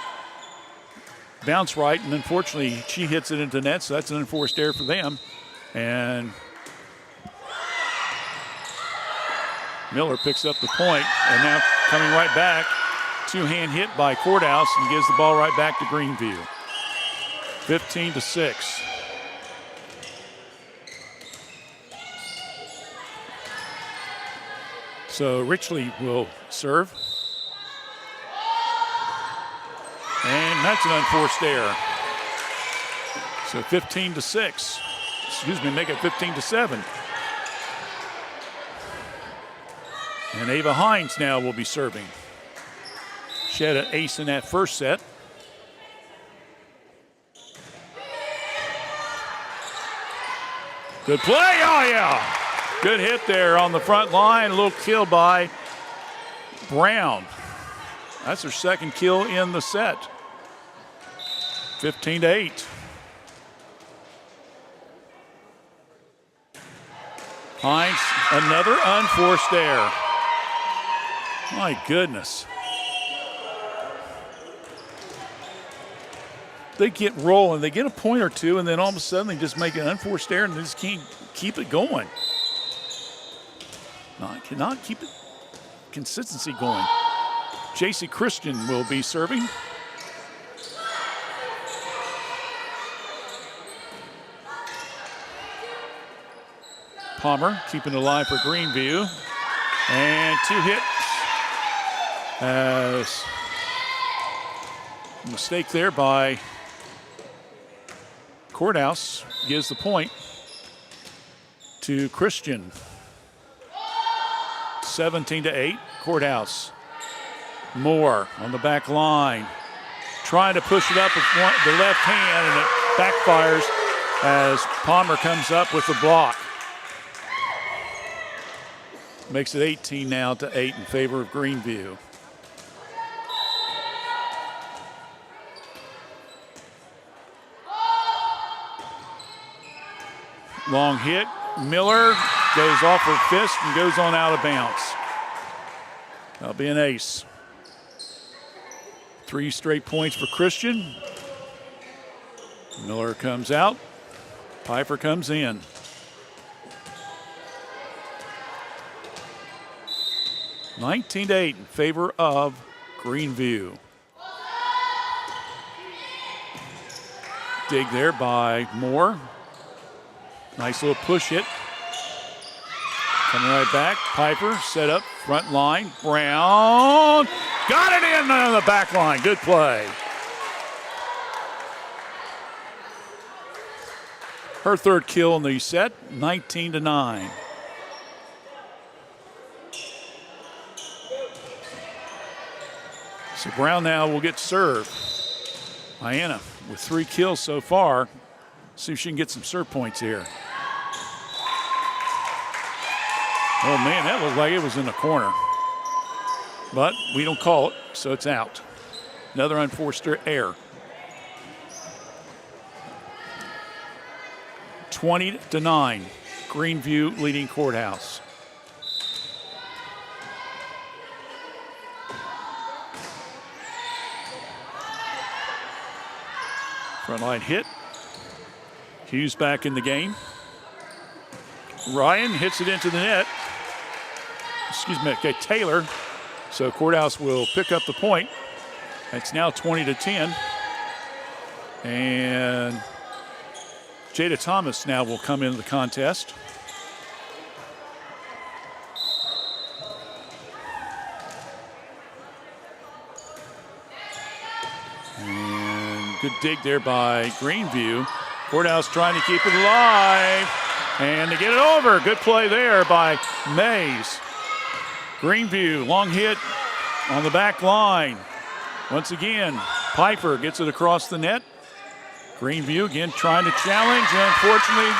bounce right, and unfortunately she hits it into net, so that's an unforced error for them. And Miller picks up the point, and now coming right back, two-hand hit by Courthouse, and gives the ball right back to Greenview. 15-6. So Richley will serve. And that's an unforced error. So 15-6. Excuse me, make it 15-7. And Ava Hines now will be serving. She had an ace in that first set. Good play, oh yeah. Good hit there on the front line, a little kill by Brown. That's her second kill in the set. 15-8. Hines, another unforced error. My goodness. They get rolling, they get a point or two, and then all of a sudden they just make an unforced error and they just can't keep it going. Cannot keep it consistency going. JC Christian will be serving. Palmer keeping it alive for Greenview. And two hits. As mistake there by Courthouse gives the point to Christian. 17-8, Courthouse. Moore on the back line. trying to push it up with the left hand, and it backfires as Palmer comes up with the block. Makes it 18 now to 8 in favor of Greenview. Long hit. Miller goes off her fist and goes on out of bounds. That'll be an ace. 3 straight points for Christian. Miller comes out. Pfeiffer comes in. (19-8) in favor of Greenview. Dig there by Moore. Nice little push hit. Coming right back. Piper set up front line. Brown got it in on the back line. Good play. Her third kill in the set, 19-9. So Brown now will get served. Diana with 3 kills so far. See if she can get some serve points here. Oh man, that looked like it was in the corner. But we don't call it, so it's out. Another unforced error. 20-9, Greenview leading Courthouse. Front line hit. Hughes back in the game. Ryan hits it into the net. Excuse me, okay, Taylor. So Courthouse will pick up the point. It's now 20-10. And Jada Thomas now will come into the contest. And good dig there by Greenview. Courthouse trying to keep it alive. And to get it over. Good play there by Mays. Greenview, long hit on the back line. Once again, Piper gets it across the net. Greenview again trying to challenge. And unfortunately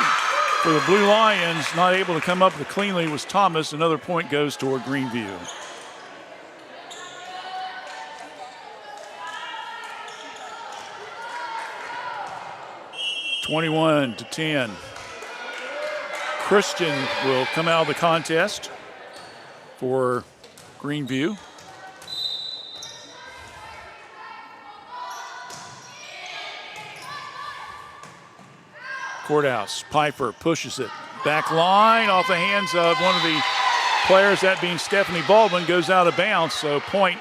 for the Blue Lions, not able to come up with it cleanly was Thomas. Another point goes toward Greenview. (21-10). Christian will come out of the contest for Greenview. Courthouse, Piper pushes it. Back line off the hands of one of the players, that being Stephanie Baldwin, goes out of bounds. So point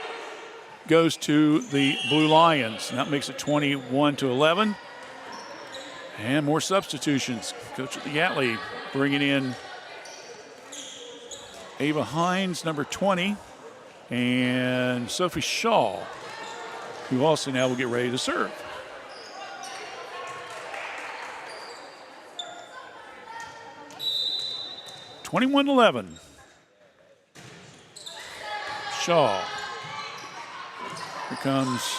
goes to the Blue Lions. And that makes it 21-11. And more substitutions. Coach Yatley bringing in Ava Hines, number 20, and Sophie Shaw, who also now will get ready to serve. (21-11). Shaw. Here comes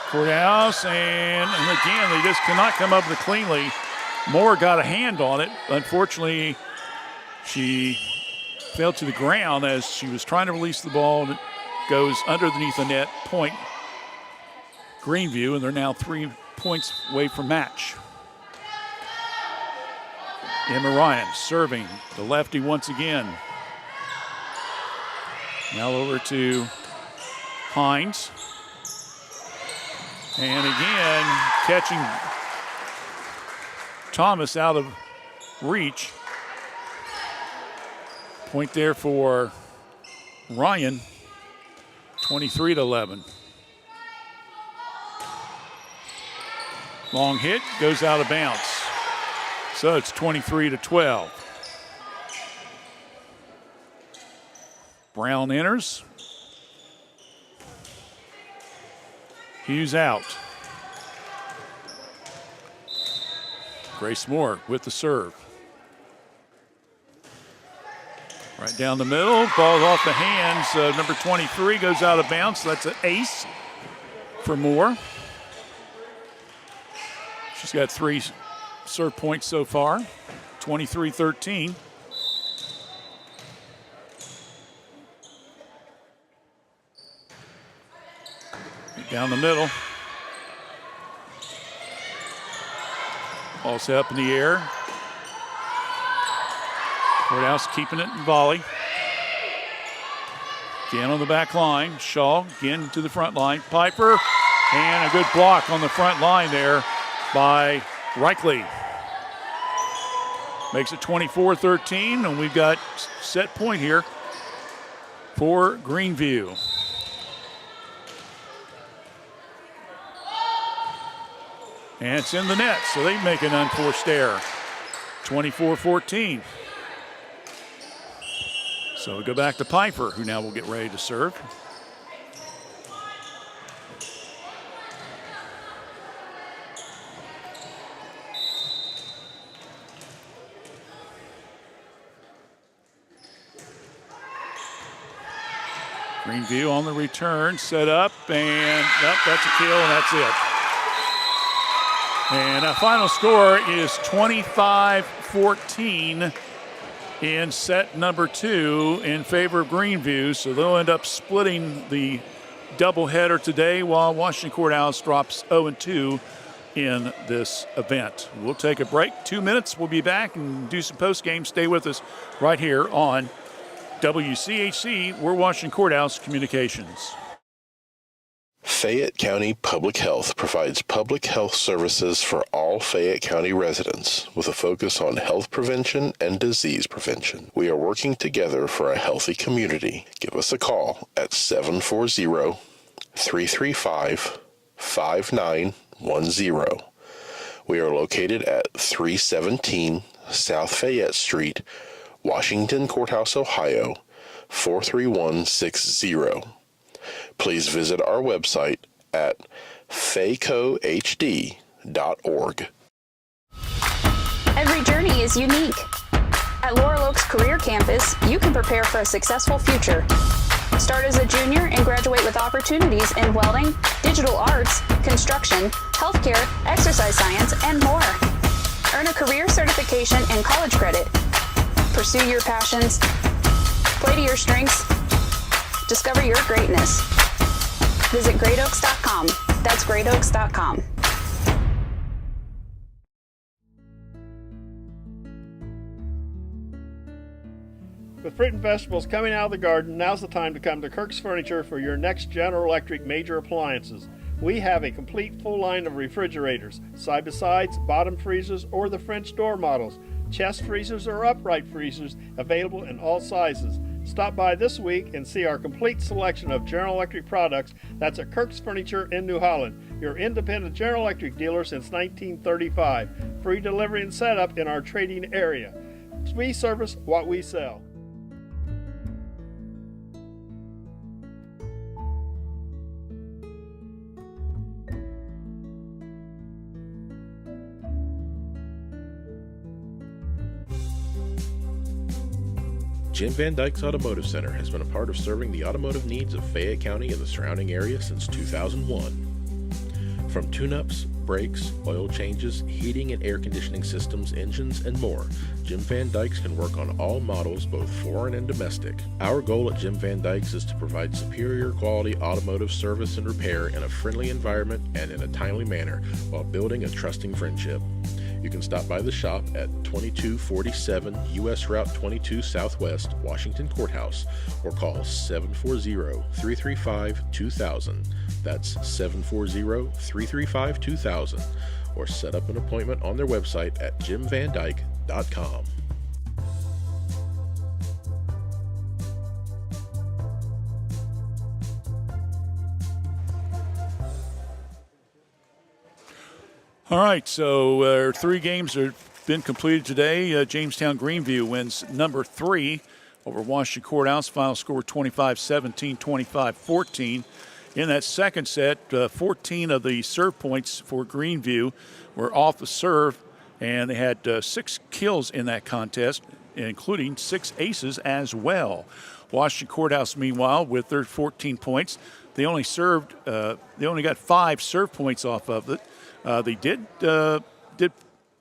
Courthouse, and again, they just cannot come up with it cleanly. Moore got a hand on it. Unfortunately, she fell to the ground as she was trying to release the ball, and it goes underneath the net. Point Greenview, and they're now 3 points away from match. Emma Ryan serving the lefty once again. Now over to Hines. And again, catching Thomas out of reach. Point there for Ryan, 23-11. Long hit, goes out of bounds. So it's 23-12. Brown enters. Hughes out. Grace Moore with the serve. Right down the middle, ball off the hands. Number 23 goes out of bounds. So that's an ace. for Moore. She's got 3 serve points so far, 23-13. Down the middle. Ball's up in the air. Courthouse keeping it in volley. Again on the back line. Shaw again to the front line. Piper, and a good block on the front line there by Reichley. Makes it 24-13, and we've got set point here for Greenview. And it's in the net, so they make an unforced error. 24-14. So we go back to Piper, who now will get ready to serve. Greenview on the return, set up, and that's a kill, and that's it. And our final score is 25-14 in set number 2 in favor of Greenview. So they'll end up splitting the doubleheader today while Washington Courthouse drops 0-2 in this event. We'll take a break, 2 minutes. We'll be back and do some post-game. Stay with us right here on WCHC. We're Washington Courthouse Communications. Fayette County Public Health provides public health services for all Fayette County residents with a focus on health prevention and disease prevention. We are working together for a healthy community. Give us a call at 740-335-5910. We are located at 317 South Fayette Street, Washington Courthouse, Ohio, 43160. Please visit our website at faycohd.org. Every journey is unique. At Laurel Oaks Career Campus, you can prepare for a successful future. Start as a junior and graduate with opportunities in welding, digital arts, construction, healthcare, exercise science, and more. Earn a career certification and college credit. Pursue your passions. Play to your strengths. Discover your greatness. Visit greatoaks.com. That's greatoaks.com. With fruit and vegetables coming out of the garden, now's the time to come to Kirk's Furniture for your next General Electric major appliances. We have a complete full line of refrigerators, side-by-sides, bottom freezers, or the French door models, chest freezers or upright freezers available in all sizes. Stop by this week and see our complete selection of General Electric products. That's at Kirk's Furniture in New Holland, your independent General Electric dealer since 1935. Free delivery and setup in our trading area. We service what we sell. Jim Van Dyke's Automotive Center has been a part of serving the automotive needs of Fayette County and the surrounding area since 2001. From tune-ups, brakes, oil changes, heating and air conditioning systems, engines, and more, Jim Van Dyke's can work on all models, both foreign and domestic. Our goal at Jim Van Dyke's is to provide superior quality automotive service and repair in a friendly environment and in a timely manner while building a trusting friendship. You can stop by the shop at 2247 U.S. Route 22 Southwest, Washington Courthouse, or call 740-335-2000. That's 740-335-2000, or set up an appointment on their website at jimvandyke.com. All right, so our 3 games have been completed today. Jamestown Greenview wins number 3 over Washington Courthouse. Final score 25-17, 25-14. In that second set, 14 of the serve points for Greenview were off the serve, and they had 6 kills in that contest. including 6 aces as well. Washington Courthouse, meanwhile, with their 14 points, they only got 5 serve points off of it. They did a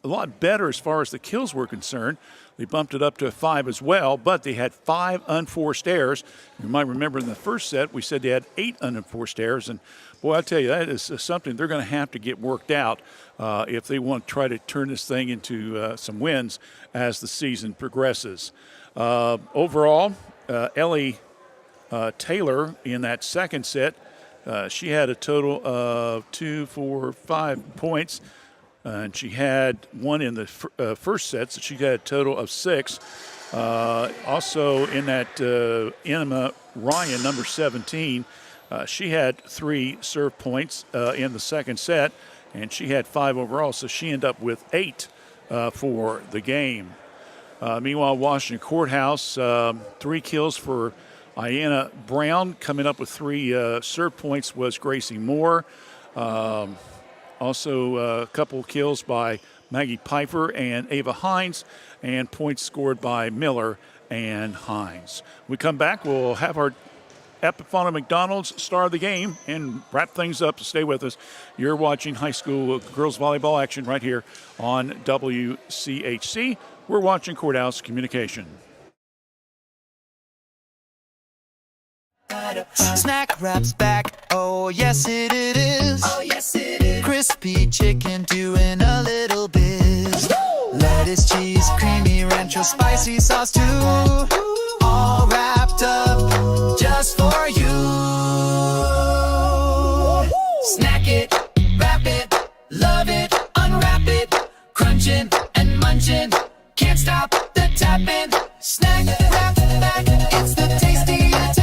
lot better as far as the kills were concerned. They bumped it up to 5 as well, but they had 5 unforced errors. You might remember in the first set, we said they had 8 unforced errors. And, boy, I tell you, that is something they're going to have to get worked out if they want to try to turn this thing into some wins as the season progresses. Overall, Ellie Taylor in that second set, she had a total of 5 points. And she had 1 in the first set, so she had a total of 6. Also in that Emma Ryan, number 17, she had 3 serve points in the second set, and she had 5 overall, so she ended up with 8 for the game. Meanwhile, Washington Courthouse, 3 kills for Ayanna Brown. Coming up with 3 serve points was Gracie Moore. Also, a couple kills by Maggie Pfeiffer and Ava Hines, and points scored by Miller and Hines. When we come back, we'll have our Epifano McDonald's star of the game and wrap things up. Stay with us. You're watching high school girls volleyball action right here on WCHC. We're watching Courthouse Communication. Snack Wrap's back, oh yes it is. Oh yes it is. Crispy chicken doing a little biz. Woo! Lettuce, cheese, creamy rancho, spicy sauce too. All wrapped up just for you. Woo! Snack it, wrap it, love it, unwrap it. Crunching and munching, can't stop the tapping. Snack Wrap back, it's the tasty attack.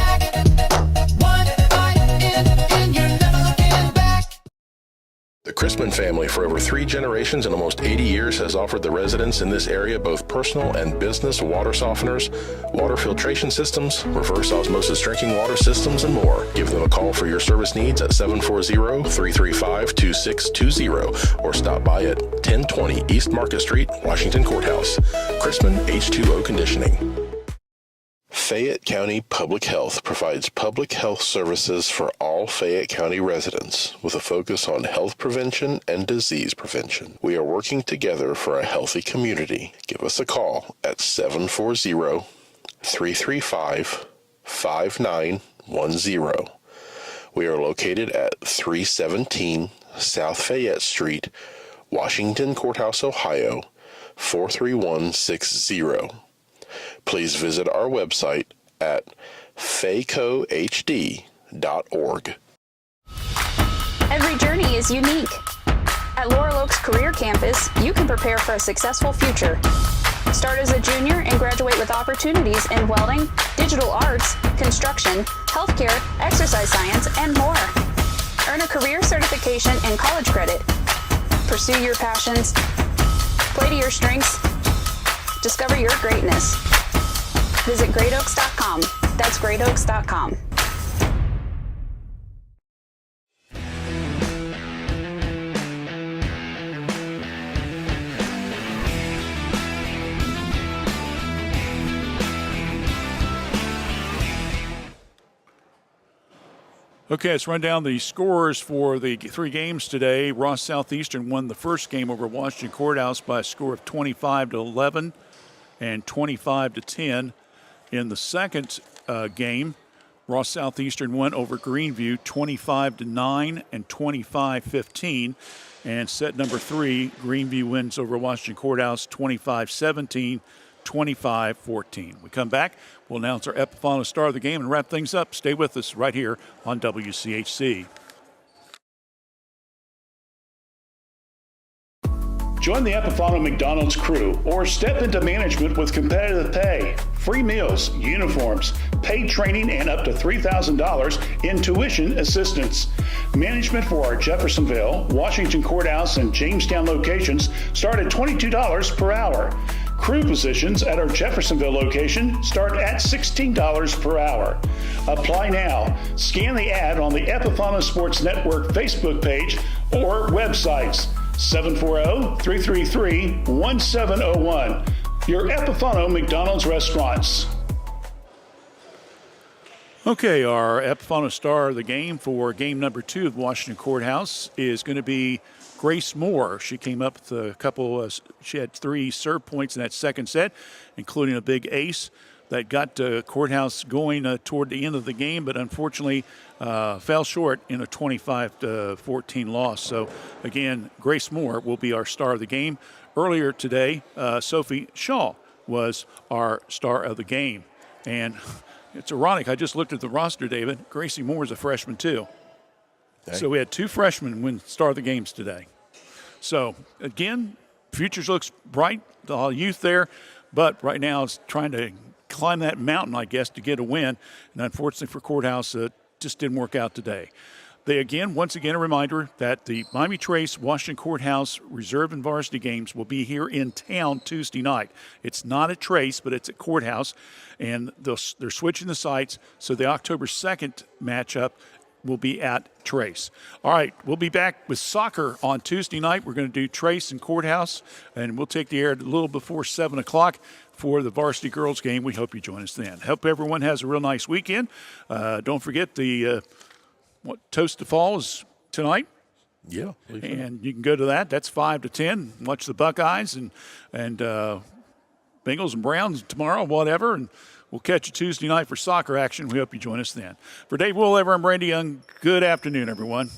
The Chrisman family, for over 3 generations and almost 80 years, has offered the residents in this area both personal and business water softeners, water filtration systems, reverse osmosis drinking water systems, and more. Give them a call for your service needs at 740-335-2620 or stop by at 1020 East Market Street, Washington Courthouse. Chrisman H2O Conditioning. Fayette County Public Health provides public health services for all Fayette County residents with a focus on health prevention and disease prevention. We are working together for a healthy community. Give us a call at 740-335-5910. We are located at 317 South Fayette Street, Washington Courthouse, Ohio, 43160. Please visit our website at faycohd.org. Every journey is unique. At Laurel Oaks Career Campus, you can prepare for a successful future. Start as a junior and graduate with opportunities in welding, digital arts, construction, healthcare, exercise science, and more. Earn a career certification and college credit. Pursue your passions. Play to your strengths. Discover your greatness. Visit greatoaks.com. That's greatoaks.com. Okay, let's run down the scores for the 3 games today. Ross Southeastern won the first game over Washington Courthouse by a score of 25-11 and 25-10. In the second game, Ross Southeastern won over Greenview 25-9 and 25-15. And set number 3, Greenview wins over Washington Courthouse 25-17, 25-14. We come back, we'll announce our Epifano star of the game and wrap things up. Stay with us right here on WCHC. Join the Epifano McDonald's crew or step into management with competitive pay, free meals, uniforms, paid training, and up to $3,000 in tuition assistance. Management for our Jeffersonville, Washington Courthouse, and Jamestown locations start at $22 per hour. Crew positions at our Jeffersonville location start at $16 per hour. Apply now. Scan the ad on the Epifano Sports Network Facebook page or websites. 740-333-1701. your Epifano McDonald's restaurants. Okay, our Epifano star of the game for game number 2 of Washington Courthouse is going to be Grace Moore. She came up with a couple, she had 3 serve points in that second set, including a big ace that got Courthouse going toward the end of the game, but unfortunately fell short in a 25-14 loss. So, again, Grace Moore will be our star of the game. Earlier today, Sophie Shaw was our star of the game. And it's ironic, I just looked at the roster, David. Gracie Moore is a freshman, too. Okay. So we had 2 freshmen win star of the games today. So, again, futures looks bright, the youth there, but right now it's trying to climb that mountain, I guess, to get a win. And unfortunately for Courthouse, it just didn't work out today. Once again, a reminder that the Miami Trace Washington Courthouse Reserve and Varsity games will be here in town Tuesday night. It's not at Trace, but it's at Courthouse, and they're switching the sites, so the October 2nd matchup will be at Trace. All right, we'll be back with soccer on Tuesday night. We're going to do Trace and Courthouse, and we'll take the air a little before 7 o'clock for the varsity girls game. We hope you join us then. Hope everyone has a real nice weekend. Don't forget the Toast to Fall is tonight. Yeah. And you can go to that. That's 5 to 10. Watch the Buckeyes and Bengals and Browns tomorrow, whatever. And we'll catch you Tuesday night for soccer action. We hope you join us then. For Dave Woollever, I'm Randy Young. Good afternoon, everyone.